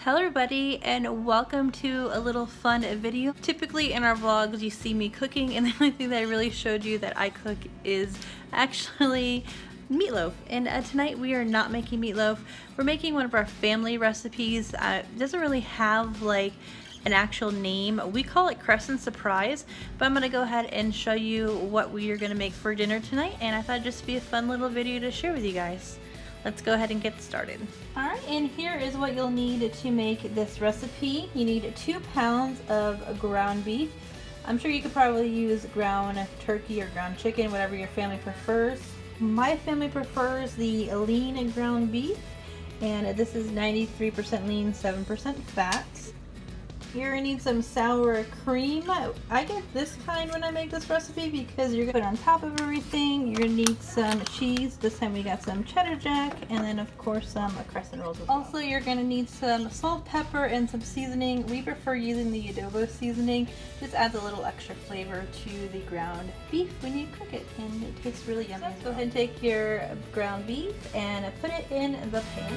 Hello everybody and welcome to a little fun video. Typically in our vlogs you see me cooking, and the only thing that I really showed you that I cook is actually meatloaf. And tonight we are not making meatloaf. We're making one of our family recipes. It doesn't really have like an actual name. We call it Crescent Surprise, but I'm gonna go ahead and show you what we are gonna make for dinner tonight, and I thought it'd just be a fun little video to share with you guys. Let's go ahead and get started. Alright, and here is what you'll need to make this recipe. You need 2 pounds of ground beef. I'm sure you could probably use ground turkey or ground chicken, whatever your family prefers. My family prefers the lean ground beef, and this is 93% lean, 7% fats. You're gonna need some sour cream. I get this kind when I make this recipe because you're gonna put it on top of everything. You're gonna need some cheese. This time we got some cheddar jack, and then of course some crescent rolls as well. Also, you're gonna need some salt, pepper, and some seasoning. We prefer using the adobo seasoning. Just adds a little extra flavor to the ground beef when you cook it, and it tastes really yummy. So go ahead and take your ground beef and put it in the pan.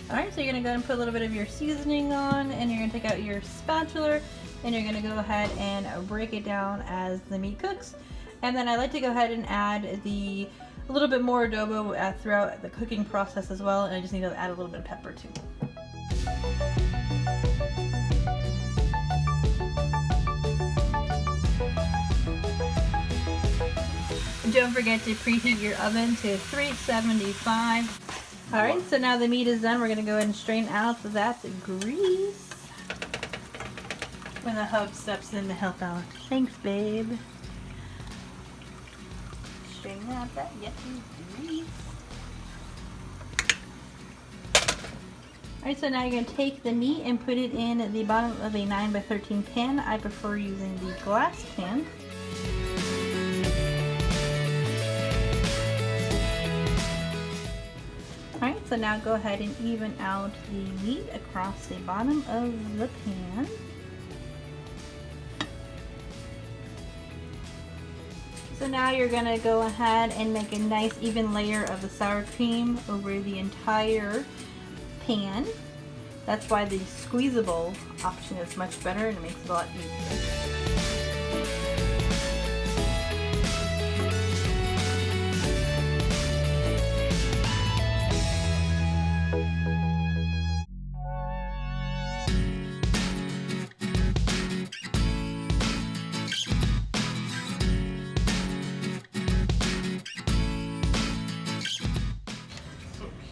Alright, so you're going to go ahead and put a little bit of your seasoning on, and you're going to take out your spatula, and you're going to go ahead and break it down as the meat cooks. And then I like to go ahead and add a little bit more adobo throughout the cooking process as well, and I just need to add a little bit of pepper too. Don't forget to preheat your oven to 375. Alright, so now the meat is done, we're going to go ahead and strain out that grease. When the hub steps in to help out. Thanks, babe. Strain out that yucky grease. Alright, so now you're going to take the meat and put it in the bottom of a 9x13 pan. I prefer using the glass pan. Alright, so now go ahead and even out the meat across the bottom of the pan. So now you're going to go ahead and make a nice even layer of the sour cream over the entire pan. That's why the squeezable option is much better and it makes it a lot easier.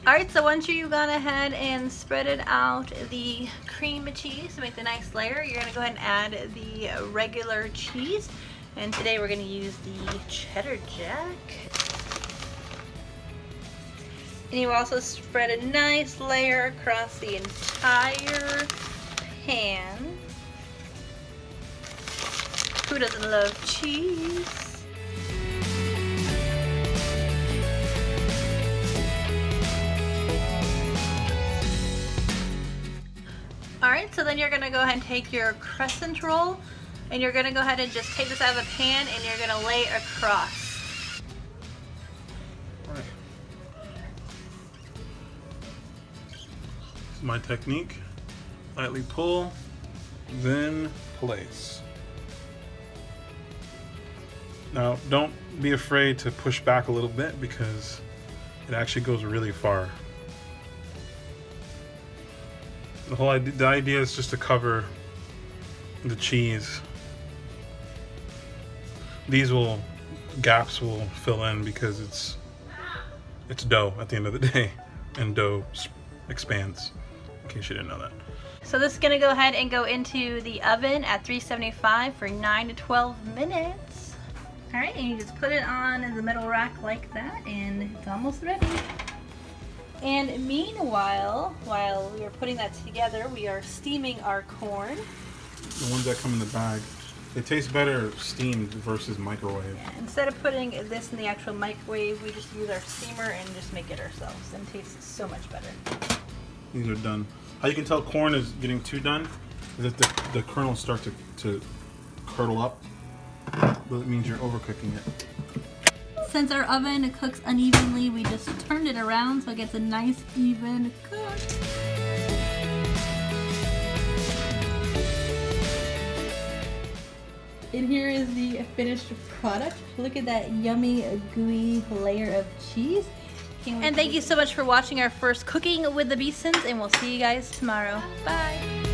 Alright, so once you've gone ahead and spreaded out the cream cheese to make the nice layer, you're going to go ahead and add the regular cheese. And today we're going to use the cheddar jack. And you also spread a nice layer across the entire pan. Who doesn't love cheese? Alright, so then you're going to go ahead and take your crescent roll, and you're going to go ahead and just take this out of the pan, and you're going to lay it across. Alright. My technique: lightly pull, then place. Now, don't be afraid to push back a little bit because it actually goes really far. The idea is just to cover the cheese. These gaps will fill in because it's dough at the end of the day, and dough expands, in case you didn't know that. So this is going to go ahead and go into the oven at 375 for 9 to 12 minutes. Alright, and you just put it on the middle rack like that, and it's almost ready. And meanwhile, while we are putting that together, we are steaming our corn. The ones that come in the bag, they taste better steamed versus microwave. Yeah, instead of putting this in the actual microwave, we just use our steamer and just make it ourselves, and it tastes so much better. These are done. How you can tell corn is getting too done is that the kernels start to curdle up. But it means you're overcooking it. Since our oven cooks unevenly, we just turned it around so it gets a nice even cook. And here is the finished product. Look at that yummy, gooey layer of cheese. And thank you so much for watching our first cooking with the Beasons, and we'll see you guys tomorrow. Bye.